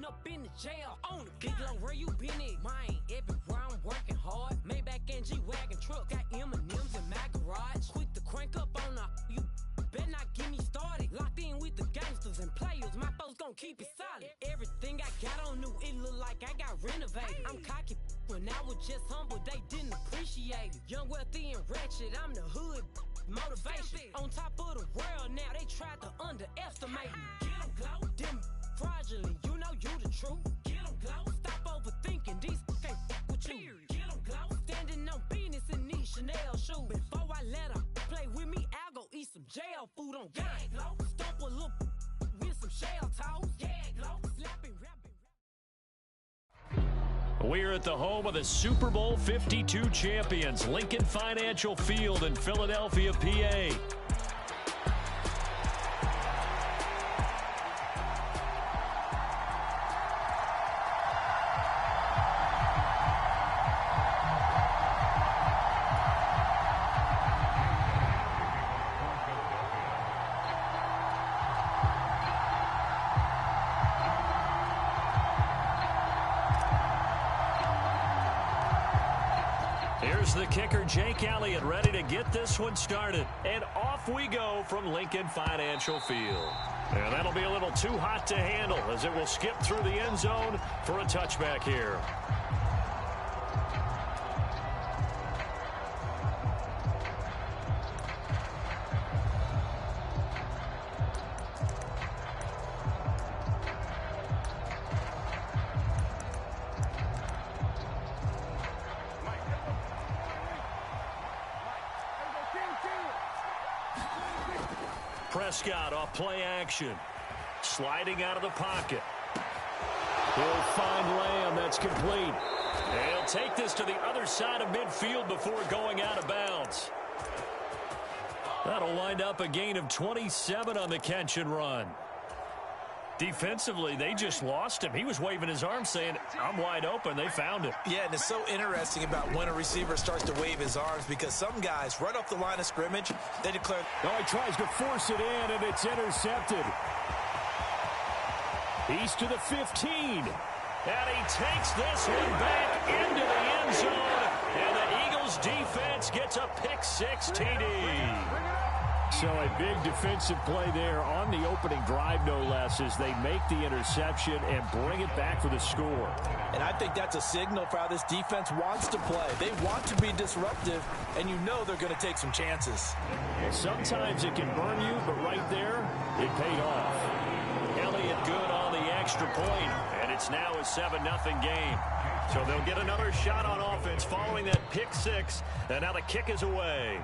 up in the jail on the big long where you been at? Mine, everywhere I'm working hard. Maybach and G-Wagon truck, got M&M's in my garage. Quick to crank up on you better not get me started. Locked in with the gangsters and players, my folks gon' keep it solid. Everything I got on new, it look like I got renovated. I'm cocky when I was just humble, they didn't appreciate it. Young, wealthy, and ratchet, I'm the hood motivation. On top of the world now, they tried to underestimate me. Get 'em glow, them fraudulent, you know you the truth. Get 'em glow, stop overthinking, these can't fuck with you. Get 'em glow, standing on business in these Chanel shoes. Before I let her play with me, I'll go eat some jail food on gang glow. Stomp a little with some shell toes. Gang glow, slapping, rapping. We're at the home of the Super Bowl 52 champions, Lincoln Financial Field in Philadelphia, PA. Here's the kicker, Jake Elliott, ready to get this one started. And off we go from Lincoln Financial Field. And that'll be a little too hot to handle as it will skip through the end zone for a touchback here. Prescott off play action. Sliding out of the pocket. He'll find Lamb. That's complete. And he'll take this to the other side of midfield before going out of bounds. That'll wind up a gain of 27 on the catch and run. Defensively, they just lost him. He was waving his arms saying, I'm wide open. They found him. Yeah, and it's so interesting about when a receiver starts to wave his arms because some guys, right off the line of scrimmage, they declare. Oh, he tries to force it in, and it's intercepted. He's to the 15. And he takes this one back into the end zone. And the Eagles defense gets a pick-6 TD. So a big defensive play there on the opening drive, no less, as they make the interception and bring it back for the score. And I think that's a signal for how this defense wants to play. They want to be disruptive, and you know they're going to take some chances. Well, sometimes it can burn you, but right there, it paid off. Elliott good on the extra point, and it's now a 7-0 game. So they'll get another shot on offense following that pick-6, and now the kick is away.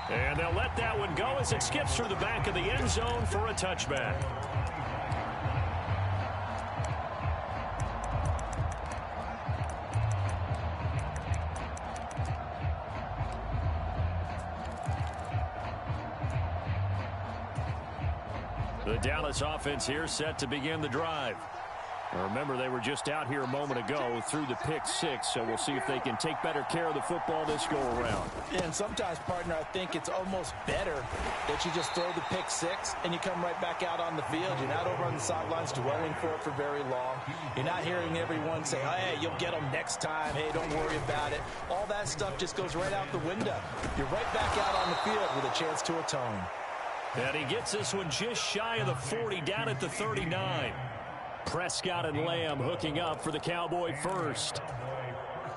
And they'll let that one go as it skips through the back of the end zone for a touchback. The Dallas offense here set to begin the drive. Now remember, they were just out here a moment ago through the pick-6, so we'll see if they can take better care of the football this go-around. And sometimes, partner, I think it's almost better that you just throw the pick-6 and you come right back out on the field. You're not over on the sidelines dwelling for it for very long. You're not hearing everyone say, hey, you'll get them next time. Hey, don't worry about it. All that stuff just goes right out the window. You're right back out on the field with a chance to atone. And he gets this one just shy of the 40, down at the 39. Prescott and Lamb hooking up for the Cowboy first.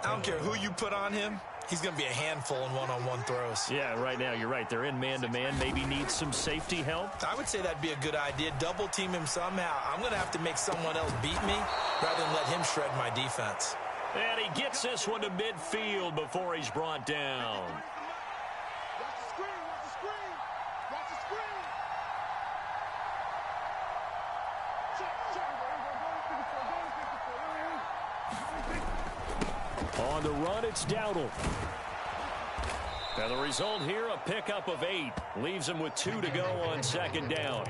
I don't care who you put on him. He's going to be a handful in one-on-one throws. Yeah, right now you're right. They're in man-to-man. Maybe needs some safety help. I would say that'd be a good idea. Double team him somehow. I'm going to have to make someone else beat me rather than let him shred my defense. And he gets this one to midfield before he's brought down. On the run, it's Dowdle. And the result here, a pickup of 8. Leaves him with 2 to go on second down.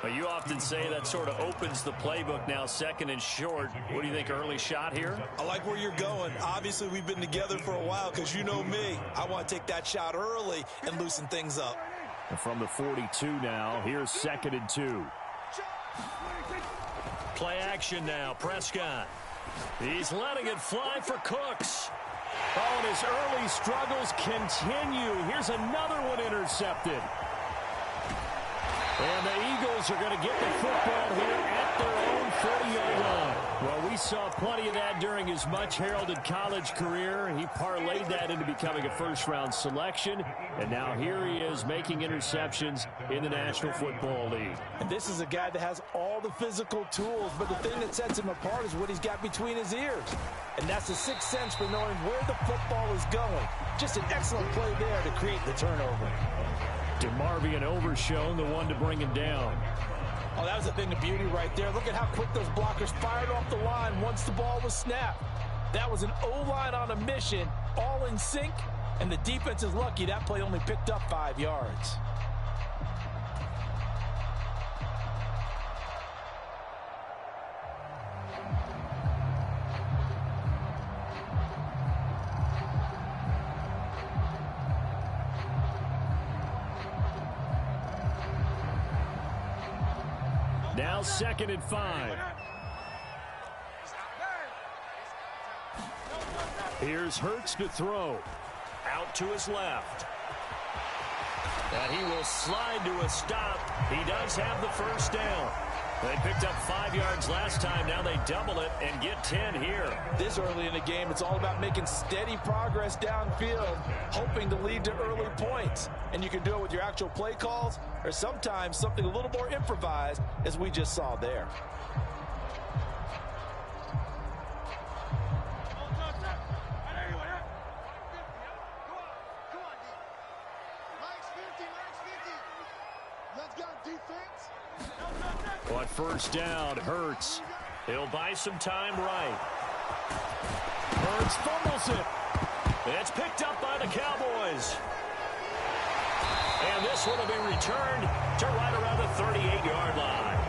But you often say that sort of opens the playbook now, second and short. What do you think, early shot here? I like where you're going. Obviously, we've been together for a while because you know me. I want to take that shot early and loosen things up. And from the 42 now, here's second and 2. Play action now. Prescott. He's letting it fly for Cooks. Oh, and his early struggles continue. Here's another one intercepted. And the Eagles are going to get the football here at their own 40-yard line. Well, we saw plenty of that during his much-heralded college career. He parlayed that into becoming a first-round selection. And now here he is making interceptions in the National Football League. And this is a guy that has all the physical tools, but the thing that sets him apart is what he's got between his ears. And that's the sixth sense for knowing where the football is going. Just an excellent play there to create the turnover. DeMarvion Overshown, the one to bring him down. Oh, that was a thing of beauty right there. Look at how quick those blockers fired off the line once the ball was snapped. That was an O-line on a mission, all in sync, and the defense is lucky that play only picked up 5 yards. Now 2nd and 5. Here's Hurts to throw. Out to his left. And he will slide to a stop. He does have the first down. They picked up 5 yards last time. Now they double it and get 10 here. This early in the game, it's all about making steady progress downfield, hoping to lead to early points. And you can do it with your actual play calls or sometimes something a little more improvised, as we just saw there. On first down, Hurts. He'll buy some time right. Hurts fumbles it. It's picked up by the Cowboys. And this one will be returned to right around the 38-yard line.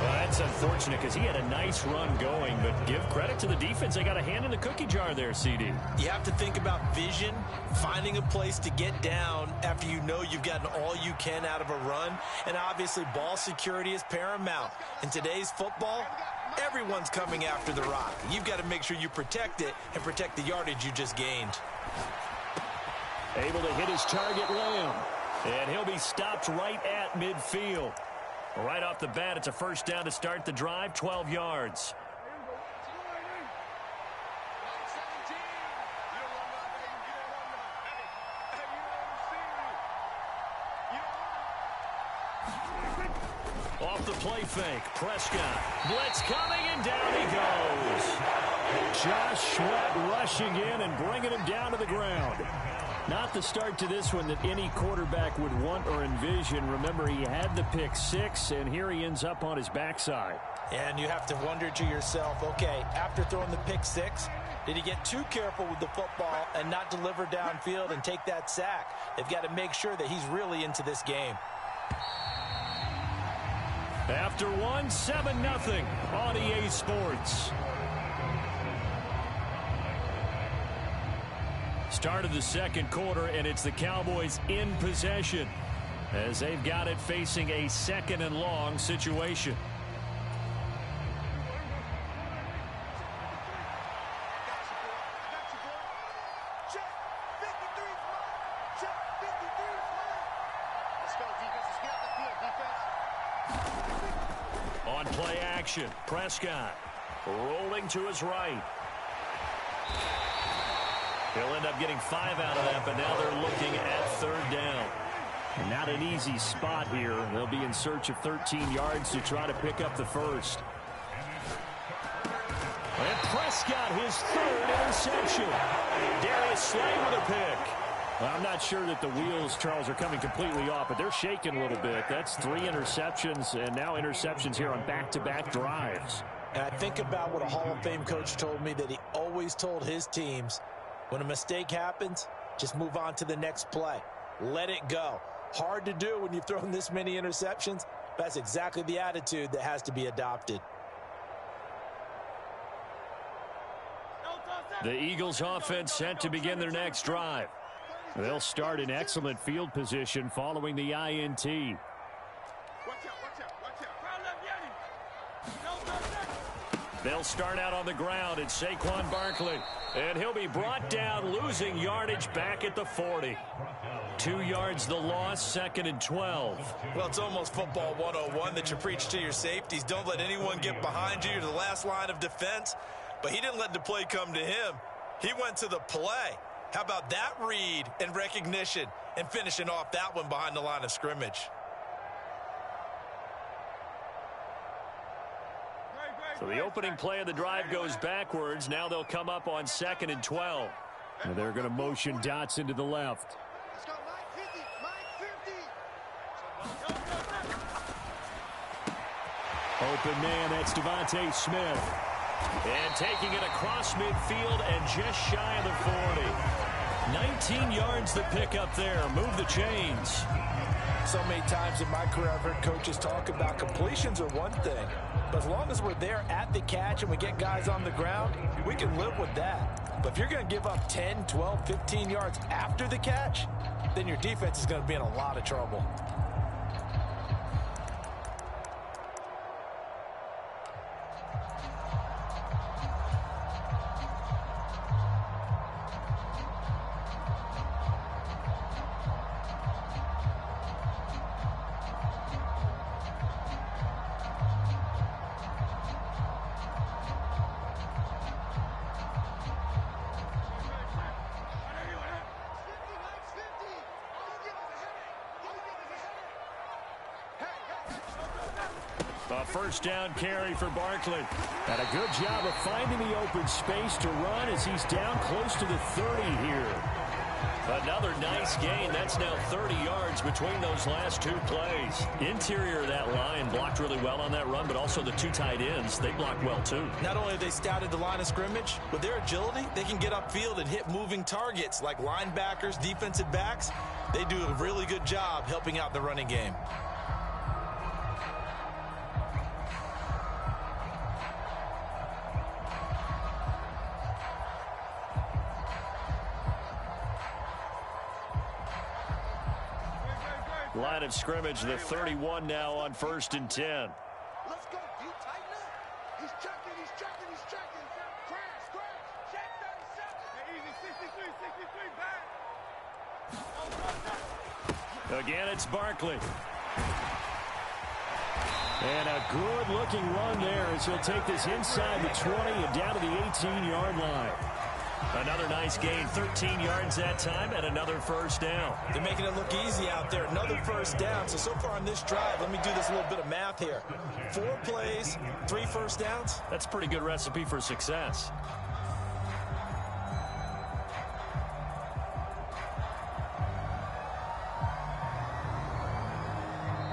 Well, that's unfortunate because he had a nice run going, but give credit to the defense. They got a hand in the cookie jar there, CD. You have to think about vision, finding a place to get down after you know you've gotten all you can out of a run. And obviously, ball security is paramount. In today's football, everyone's coming after the rock. You've got to make sure you protect it and protect the yardage you just gained. Able to hit his target, Lamb. And he'll be stopped right at midfield. Right off the bat, it's a first down to start the drive, 12 yards. Off the play fake, Prescott. Blitz coming, and down he goes. Josh Sweat rushing in and bringing him down to the ground. Not the start to this one that any quarterback would want or envision. Remember, he had the pick six, and here he ends up on his backside. And you have to wonder to yourself, okay, after throwing the pick six, did he get too careful with the football and not deliver downfield and take that sack? They've got to make sure that he's really into this game. After one, 7-0 on EA Sports. Start of the second quarter, and it's the Cowboys in possession as they've got it facing a 2nd and long situation. On play action, Prescott rolling to his right. They'll end up getting 5 out of that, but now they're looking at 3rd down. And not an easy spot here. They'll be in search of 13 yards to try to pick up the first. And Prescott, his 3rd interception. Darius Slay with a pick. Well, I'm not sure that the wheels, Charles, are coming completely off, but they're shaking a little bit. That's 3 interceptions, and now interceptions here on back-to-back drives. And I think about what a Hall of Fame coach told me that he always told his teams, when a mistake happens, just move on to the next play. Let it go. Hard to do when you've thrown this many interceptions. That's exactly the attitude that has to be adopted. The Eagles offense set to begin their next drive. They'll start in excellent field position following the INT. They'll start out on the ground. It's Saquon Barkley. And he'll be brought down, losing yardage back at the 40. 2 yards the loss, 2nd and 12. Well, it's almost football 101 that you preach to your safeties. Don't let anyone get behind you. You're the last line of defense. But he didn't let the play come to him. He went to the play. How about that read and recognition and finishing off that one behind the line of scrimmage? So the opening play of the drive goes backwards. Now they'll come up on 2nd and 12. And they're going to motion Dotson to the left. Let's go, Mike 50. Open man, that's Devontae Smith. And taking it across midfield and just shy of the 40. 19 yards the pick up there. Move the chains. So many times in my career I've heard coaches talk about completions are one thing. But as long as we're there at the catch and we get guys on the ground, we can live with that. But if you're going to give up 10, 12, 15 yards after the catch, then your defense is going to be in a lot of trouble. First down carry for Barkley. And a good job of finding the open space to run as he's down close to the 30 here. Another nice gain. That's now 30 yards between those last 2 plays. Interior of that line blocked really well on that run, but also the 2 tight ends, they blocked well too. Not only have they scouted the line of scrimmage, with their agility, they can get upfield and hit moving targets like linebackers, defensive backs. They do a really good job helping out the running game. Line of scrimmage, the 31 now on 1st and 10. Let's go. You tighten up. He's checking. Crash. Check 37. Easy, 63 back. Again, it's Barkley. And a good-looking run there as he'll take this inside the 20 and down to the 18-yard line. Another nice gain, 13 yards that time, and another first down. They're making it look easy out there. Another first down. So far on this drive, let me do this little bit of math here. 4 plays, 3 first downs. That's a pretty good recipe for success.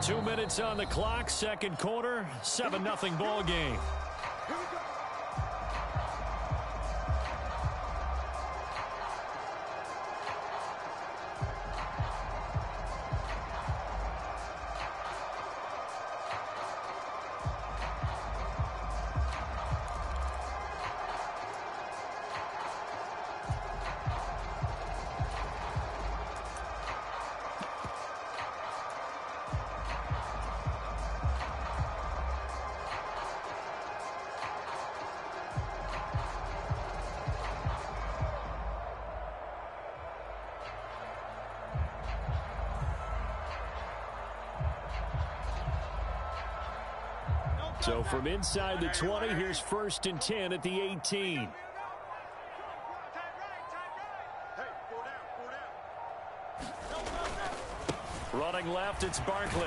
Two minutes on the clock, second quarter, 7-0 ball game. So from inside the 20, here's 1st and 10 at the 18. Running left, it's Barkley.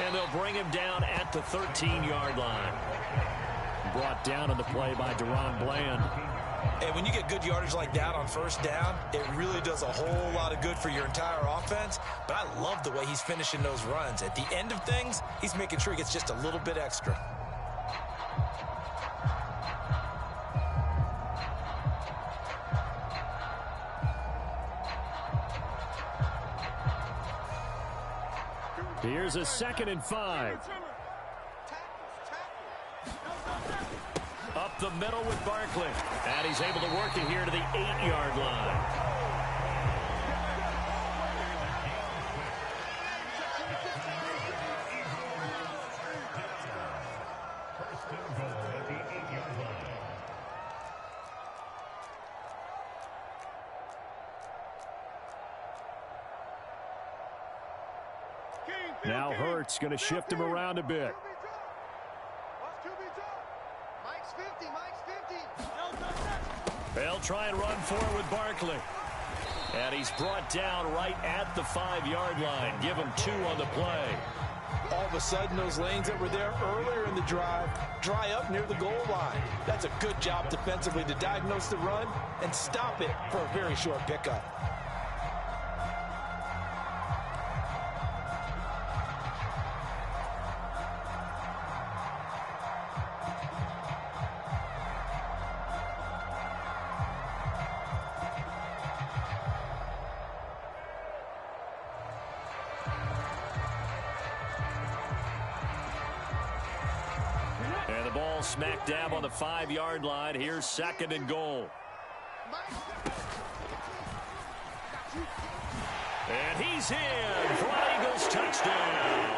And they'll bring him down at the 13-yard line. Brought down on the play by Deron Bland. And when you get good yardage like that on first down, it really does a whole lot of good for your entire offense. But I love the way he's finishing those runs. At the end of things, he's making sure he gets just a little bit extra. Here's a 2nd and 5. Up the middle with Barkley. And he's able to work it here to the 8-yard line. Now Hurts going to shift him around a bit. Mike's 50, Mike's 50. They'll try and run forward with Barkley. And he's brought down right at the 5-yard line. Give him 2 on the play. All of a sudden, those lanes that were there earlier in the drive dry up near the goal line. That's a good job defensively to diagnose the run and stop it for a very short pickup. And the ball smack dab on the 5-yard line. Here's 2nd and goal. And he's in for an Eagles touchdown.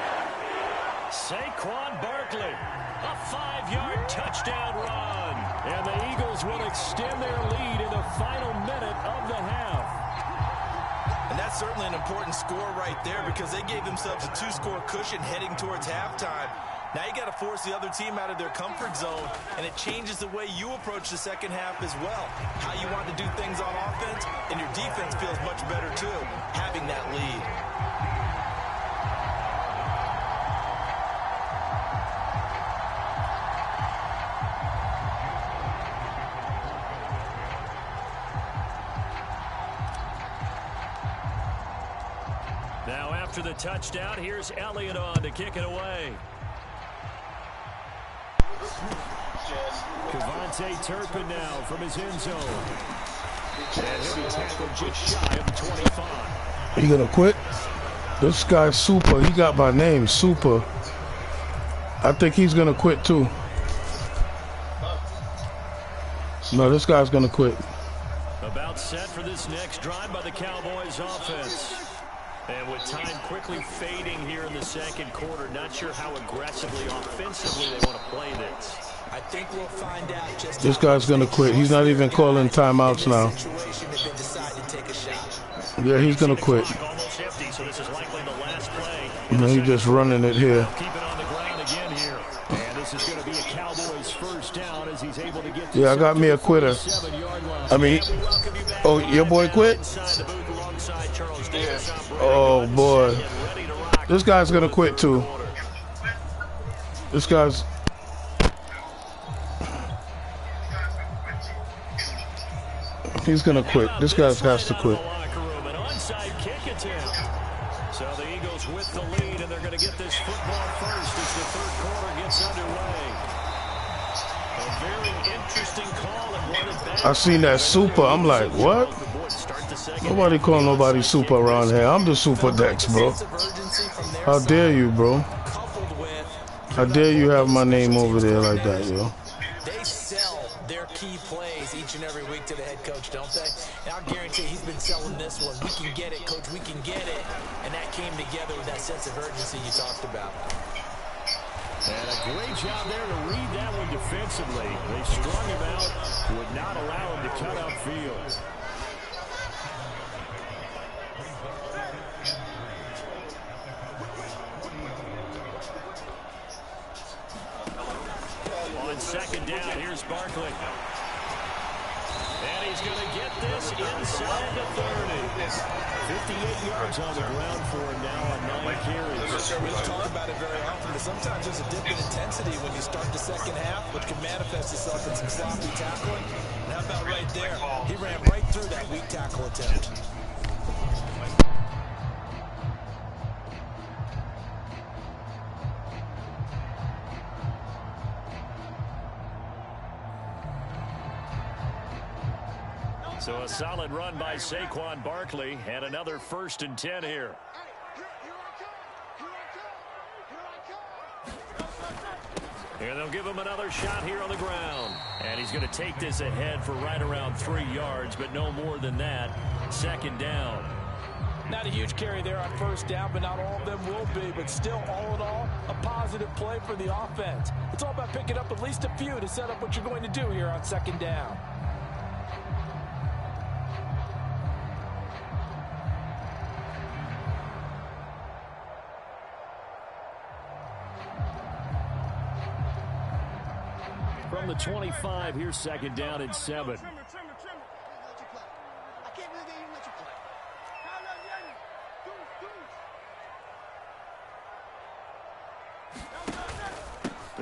Saquon Barkley, a 5-yard touchdown run. And the Eagles will extend their lead in the final minute of the half. And that's certainly an important score right there because they gave themselves a 2-score cushion heading towards halftime. Now you got to force the other team out of their comfort zone, and it changes the way you approach the second half as well. How you want to do things on offense, and your defense feels much better too, having that lead. Now after the touchdown, here's Elliott on to kick it away. Kevontae Turpin now from his end zone. And he'll be tackled just shy of 25. He gonna quit? This guy's Super. He got my name, Super. I think he's gonna quit too. No, this guy's gonna quit. About set for this next drive by the Cowboys offense. And with time quickly fading here in the second quarter, not sure how aggressively, offensively they want to play this. I think we'll find out just this guy's going to quit. He's not even calling timeouts now. Yeah, he's going to quit. Almost empty, so this is likely the last play. No, he's just running it here. Keep it on the ground again here. And this is going to be a Cowboys first down as he's able to get yeah, I got me a quitter. I mean, oh, your boy quit? Oh, boy. This guy's going to quit, too. This guy's... He's going to quit. This guy has to quit. So the Eagles with the lead, and they're going to get this football first as the third quarter gets underway. A very interesting call and one at that. I seen that Super. I'm like, what? Nobody call nobody Super around here. I'm the Super Dex, bro. How dare you, bro? How dare you have my name over there like that, yo? They sell their key plays each and every week to the head coach, don't they? And I'll guarantee he's been selling this one. We can get it, coach. We can get it. And that came together with that sense of urgency you talked about. And a great job there to read that one defensively. They strung him out, would not allow him to cut upfield. On second down, here's Barkley. And he's going to get this inside the 30. 58 yards on the ground for him now on 9 carries. We don't talk about it very often, but sometimes there's a dip in intensity when you start the second half, which can manifest itself in some sloppy tackling. And how about right there? He ran right through that weak tackle attempt. So a solid run by Saquon Barkley, and another 1st and 10 here. And they'll give him another shot here on the ground. And he's going to take this ahead for right around 3 yards, but no more than that. 2nd down. Not a huge carry there on 1st down, but not all of them will be. But still, all in all, a positive play for the offense. It's all about picking up at least a few to set up what you're going to do here on 2nd down. from the 25. Here's second down and 7. I can't believe they even let you play.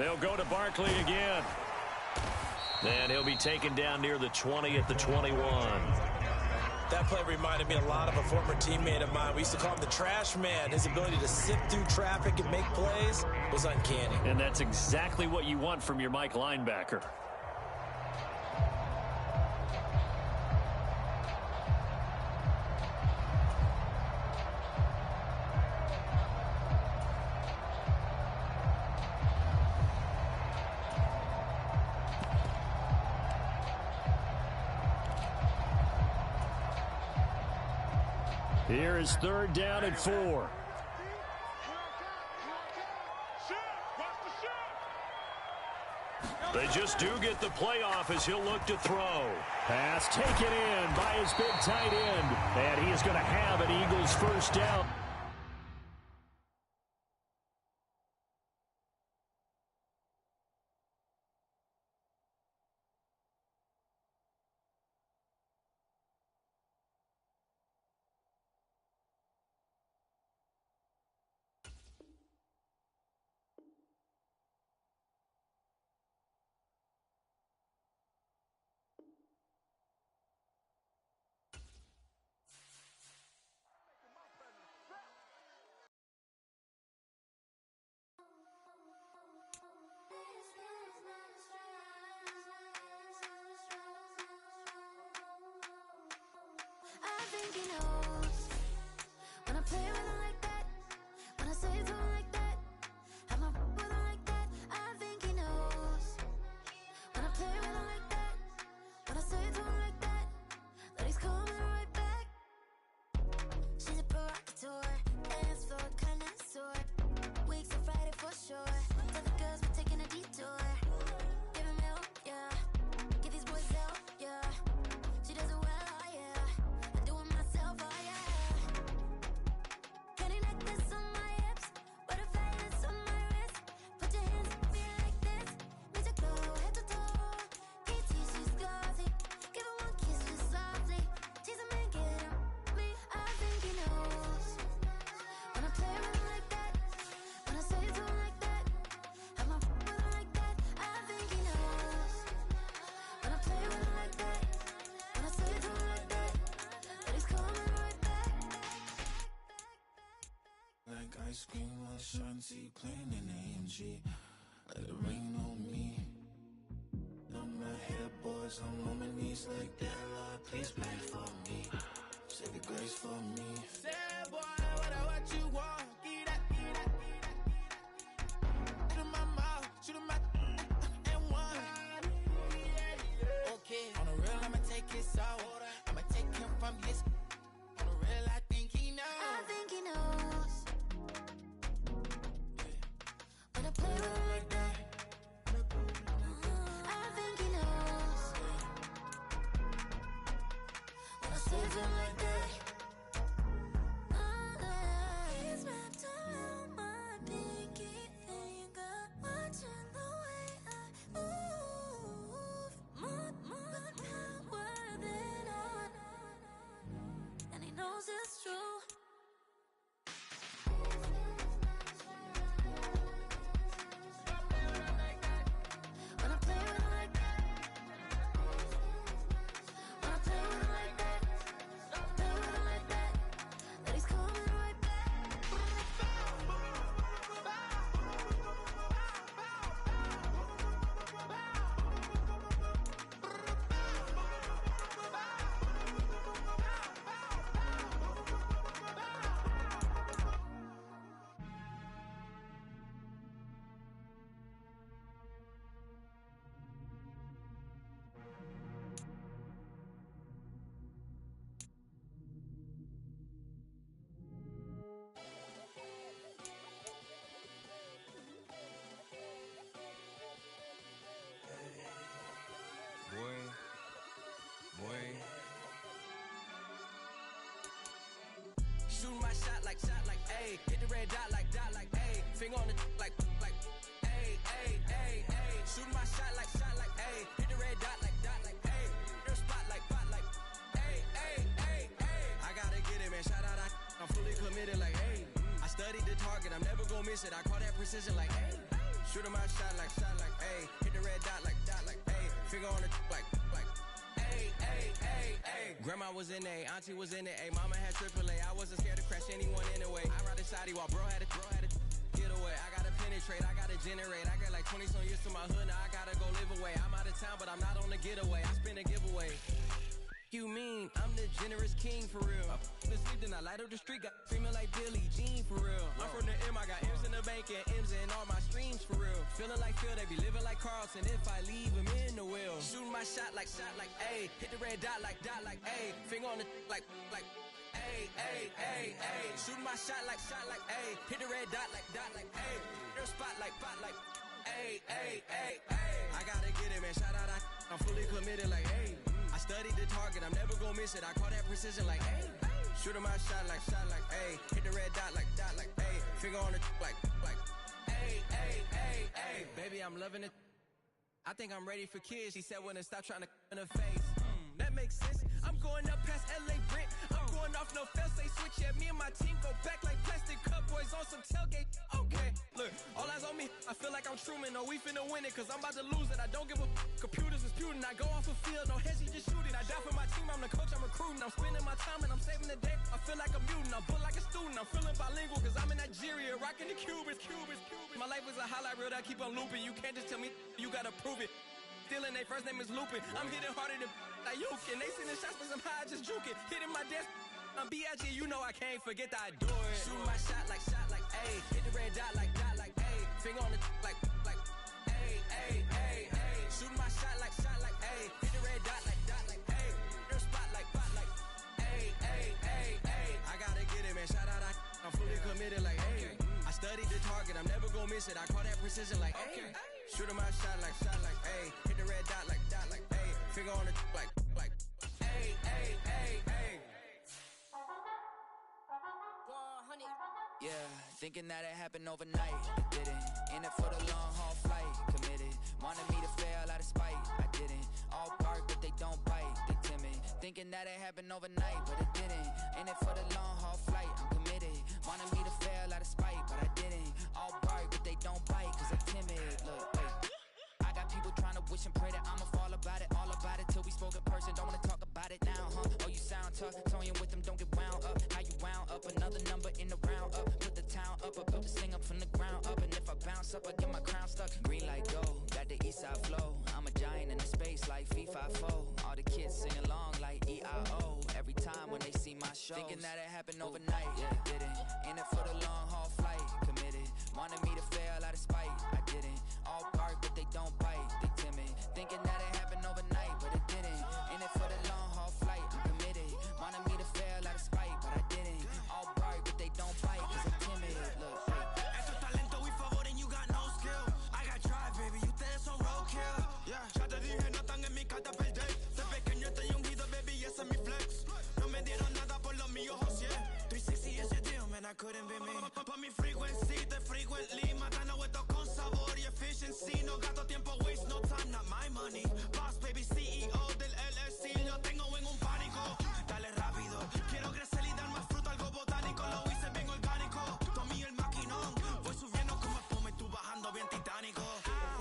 They'll go to Barkley again. And he'll be taken down near the 20 at the 21. That play reminded me a lot of a former teammate of mine. We used to call him the trash man. His ability to sift through traffic and make plays was uncanny. And that's exactly what you want from your Mike linebacker. Here is third down and 4. They just do get the playoff as he'll look to throw. Pass taken in by his big tight end. And he is going to have an Eagles first down. I think he knows when I play with him like that, when I say it to him like that, have my with him like that. I think he knows when I play with him like that, when I say it to him like that, that he's coming right back. She's a provocateur, dance for a connoisseur. Weeks of Friday for sure. Tell the girls we're taking a detour. Give him milk, yeah. Give these boys help, yeah. She does it well, oh yeah. I do it myself, oh yeah. Candy necklace on my hips, butterflies on my wrist. Put your hands up here like this, makes it glow head to toe. KT, she's glossy. Give her one kiss just softly. Tease him and get him me. I think he knows when I play with him like that, when I say it to him like that, have my with him like that. I think he knows when I play with him like that, when I say it to him like that, that he's coming right back. Like ice cream on Shanty, playing in AMG. Let it rain on me. On my head, boys, I'm on my knees like that. Lord, please pray for me. Say the grace for me. Say, boy, what you want? Get that, get that, get that. Shoot in my mouth, shoot in my and one. Okay, on the real, I'ma take his soul. I'ma take him from his. On the real, I think he knows. I think he knows when I play with him like that. I think he knows when I say it to him like that. He's wrapped around my pinky finger, watching the way I move. More power than on, and he knows it's true. When I play with him like that, when I play with him like that, play with him like that, that he's coming right back. Boy. Shoot my shot like, ayy. Hit the red dot like, ayy. Finger on the like, ayy, ayy, ayy, ayy. Shoot my shot like, the target, I'm never gonna miss it. I call that precision like, hey. Shooting my shot like, hey. Hit the red dot like, hey. Finger on the like, hey, hey, hey, hey. Grandma was in A, auntie was in it, ayy. Mama had AAA. I wasn't scared to crash anyone anyway. I ride a side while bro had a get away. I gotta penetrate, I gotta generate. I got like 20 some years to my hood, now I gotta go live away. I'm out of town, but I'm not on the getaway. I spin a giveaway. You mean I'm the generous king for real? I been sleep, then I light up the street, got female like Billie Jean for real. I'm from the M, I got M's in the bank and M's in all my streams for real. Feeling like Phil, they be living like Carlson if I leave him in the wheel. Shooting my shot like, ayy. Hit the red dot like, ayy. Finger on the like, ayy, ayy, ayy, ayy. Shooting my shot like, ayy. Hit the red dot like, ayy. Their spot like, ayy, ayy, ayy, ayy. I gotta get it, man. Shout out, I'm fully committed like, ayy. I studied the target, I'm never gonna miss it. I call that precision like, hey. Shooting my shot like, hey. Hit the red dot like, hey. Finger on the like, hey, hey, hey, hey. Baby, I'm loving it. I think I'm ready for kids. She said when to stop trying to in her face. That makes sense. I'm going up past LA Brent. I'm going off no fail, say switch. Yeah, me and my team go back like plastic cup boys on some tailgate. Okay, look, all eyes on me. I feel like I'm Truman. No, we finna win it, cause I'm about to lose it. I don't give a computers disputing. I go off a field, no heads, he just shooting. I die for my team, I'm the coach, I'm recruiting. I'm spending my time and I'm saving the day. I feel like a mutant, I'm built like a student. I'm feeling bilingual, cause I'm in Nigeria, rocking the Cubans. My life is a highlight reel that I keep on looping. You can't just tell me, you gotta prove it. Stealing, their first name is Lupin. I'm hitting harder than like Yukin. They sending shots, but somehow I just juke it. Hitting my desk, I'm B.I.G. You know I can't forget that I do it. Shooting my shot like, ayy. Hit the red dot like, ayy. Finger on the like, ayy, ayy, ayy, ayy. Shooting my shot like, ayy. Hit the red dot like, ayy. Their spot like, ayy, ayy, ayy, ayy. I gotta get it, man. Shout out, I'm fully committed like, ayy. I studied the target, I'm never gonna miss it. I call that precision like, ayy. Shooting my shot like, ayy. Hit the red dot like, ayy. Finger on the like, ayy, ayy, ayy, ayy. Yeah, thinking that it happened overnight, it didn't. In it for the long haul flight, committed. Wanted me to fail out of spite, I didn't. All bark but they don't bite, they timid. Thinking that it happened overnight, but it didn't. In it for the long haul flight, I'm committed. Wanted me to fail out of spite, but I didn't. All bark but they don't bite, cause they timid. Look, wait. I got people trying to wish and pray that I'ma fall about it. All about it till we spoke in person, don't wanna talk about it now, huh? Oh, you sound tough, toying with them, don't get wound up. How you wound up, another number in the round up. Put the town up, I built this thing up from the ground up. And if I bounce up, I get my crown stuck. Green like gold, got the east side flow. I'm a giant in the space like FIFA4. All the kids sing along like EIO. Every time when they see my shows, thinking that it happened overnight, yeah, didn't. In it for the long haul flight, committed. Wanted me to fail out of spite, I didn't. All bark but they don't bite, they timid. Thinking that it happened overnight, but it didn't. In it for the long haul flight, I'm committed. Wanted me to fail out of spite, but I didn't. All bark but they don't bite, cause I'm timid. Look, Esto es talento y favor and you got no skill. I got drive, baby, ustedes son roadkill. Yeah, ya te dije, no están en mi carta perder. De pequeño estoy ungido, baby, ese es mi flex. No me dieron nada por lo mío, José. 360 is your deal, man, I couldn't be me. Pa' mi frequency, te frequently. Matando esto con sabor y efficiency. No gasto tiempo, waste no time, not my money. Boss, baby, CEO del LLC. Lo tengo en un pánico. Dale rápido, quiero crecer y dar más fruto, algo botánico. Lo hice bien orgánico. Tomé el maquinón. Voy subiendo como espuma y tú bajando bien titánico.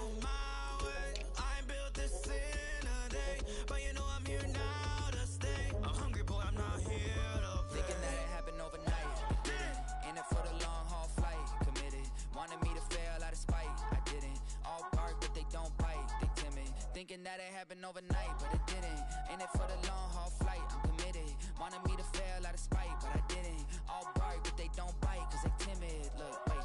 On my way, I ain't built this in a day. But you know I'm here now to stay. I'm hungry, boy, I'm not here to play. thinking that it happened overnight, it didn't. In it for the long haul flight, committed. Wanted me to fail out of spite, I didn't. All bark but they don't bite, they timid. Thinking that it happened overnight, but it didn't. In it for the long haul flight, I'm committed. Wanted me to fail out of spite, but I didn't. All bark but they don't bite, cause they timid. Look, wait.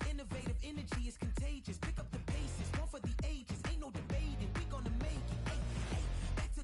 Innovative energy is contagious. Pick up the paces, one for the ages. Ain't no debating, we gonna make it. Hey, hey, back to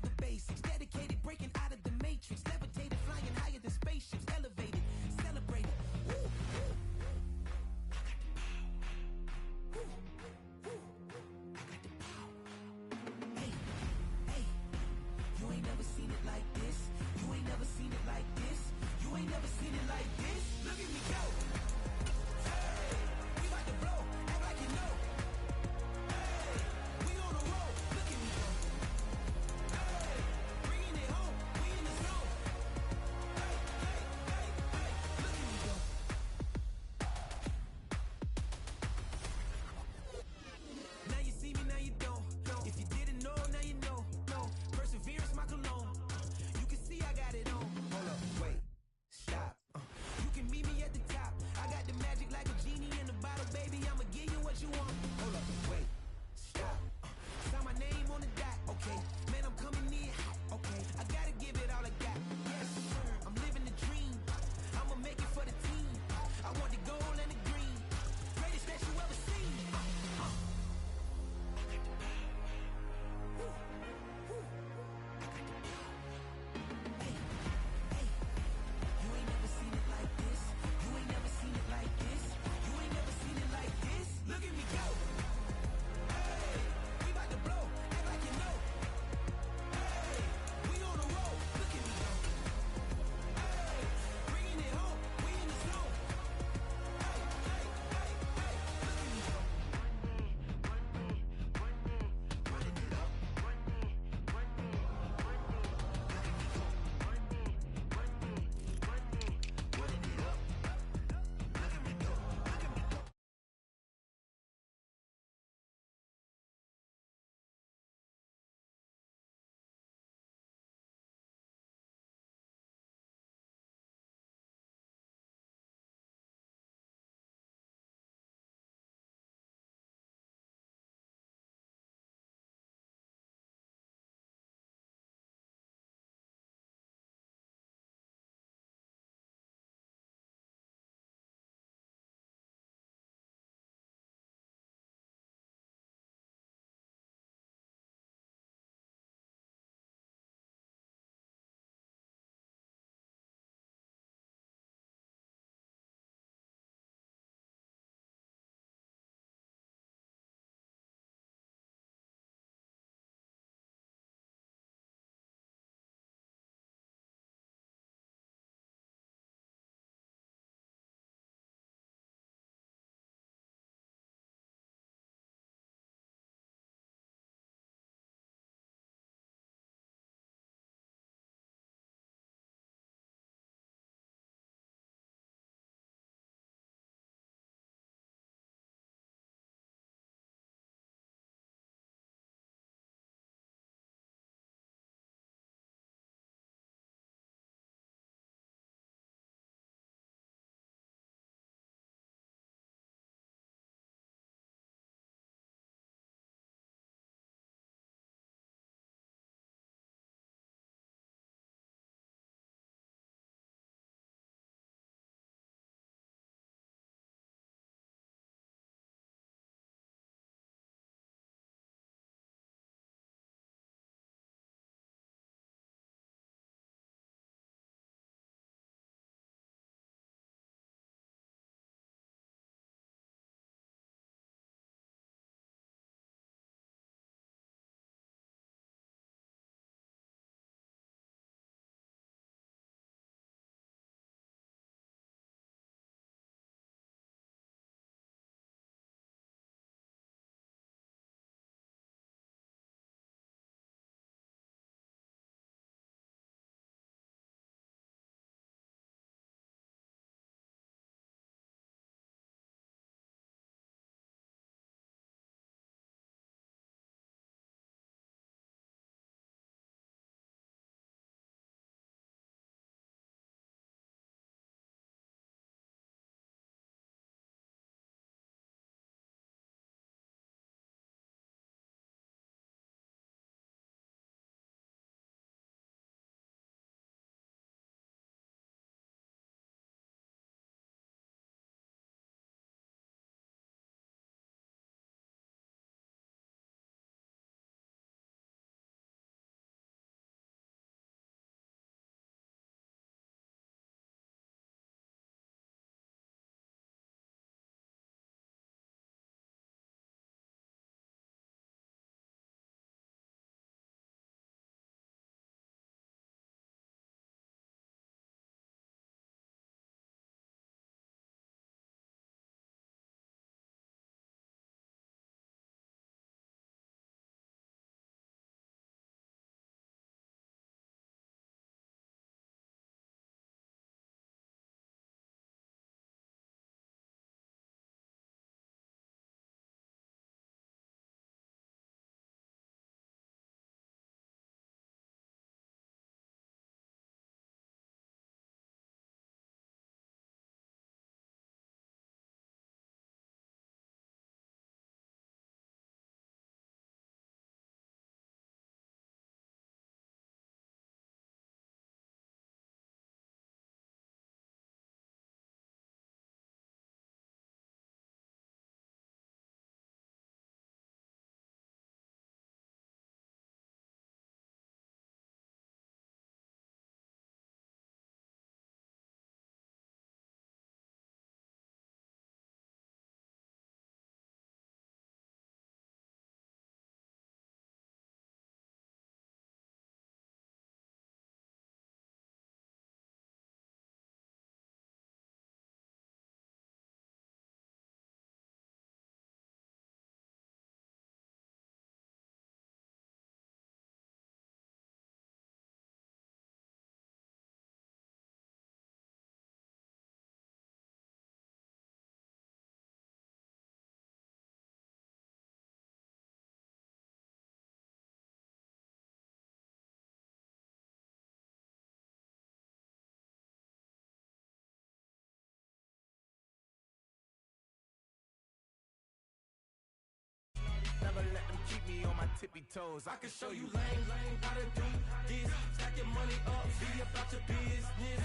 keep me on my tippy toes. I can show you lame, how to do this. Stack your money up, be about your business.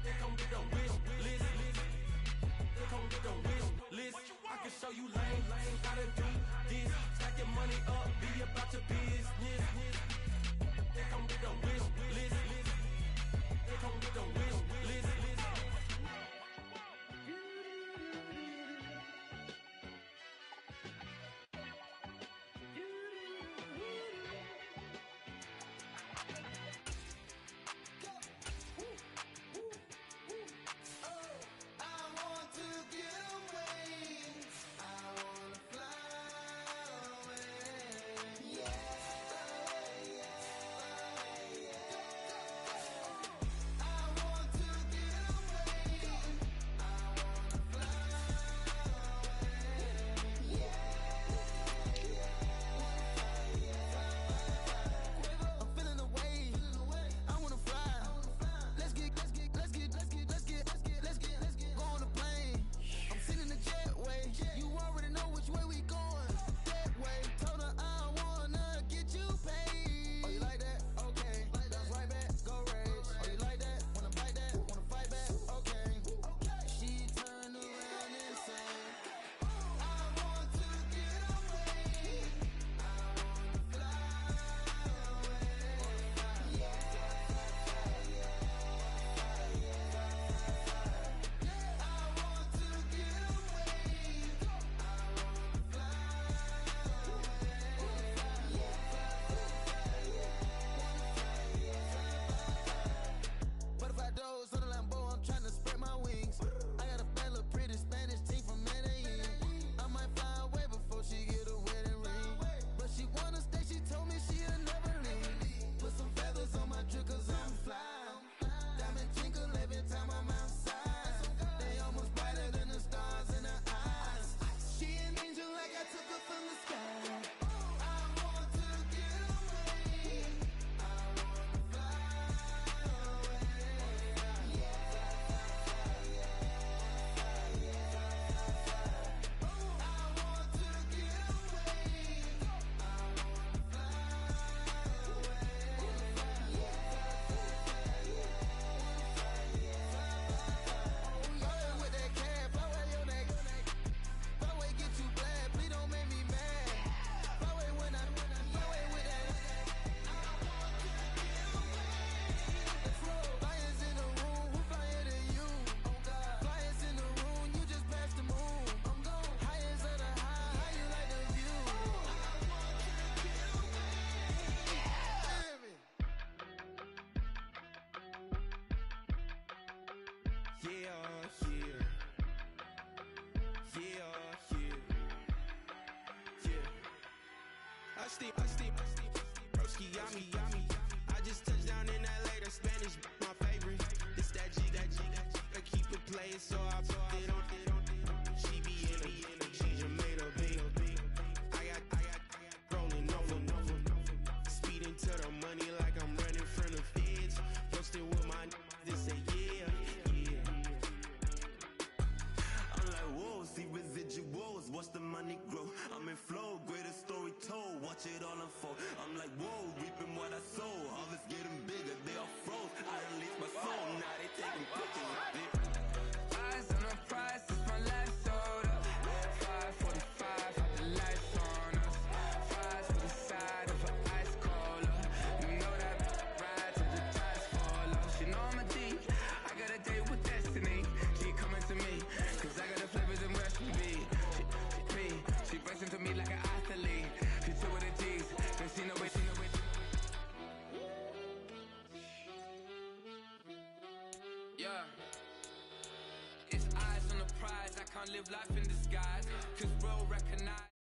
They come with the wish list. They come with the wish list. I can show you lame, how to do this. Stack your money up, be about your business. They come with the wish list. They come with the wish list. I just touched down in LA, the Spanish, my favorite. This that G, I keep it playing, so I put it on. She be in it, she just made a big. I got rolling over, speeding to the money like I'm running from the feds. Posted with my they say yeah. I'm like, whoa, see residuals, watch the money grow. I'm in flow, greatest story told, watch it all unfold. I'm like, whoa, reaping what I sow, harvest getting bigger, they all froze. I release my soul, now they taking pictures of it. Eyes on the prize, it's my life sold up. 5:45, have the lights on us. Fries for the side of an ice cola. You know that ride till the tires fall off. She know I'm a D, I got a date with destiny. She coming to me, cause I got the flavors and recipe. She pressing to me like an athlete. She took with the G's, then she know it. Yeah. It's eyes on the prize, I can't live life in disguise. Cause bro recognize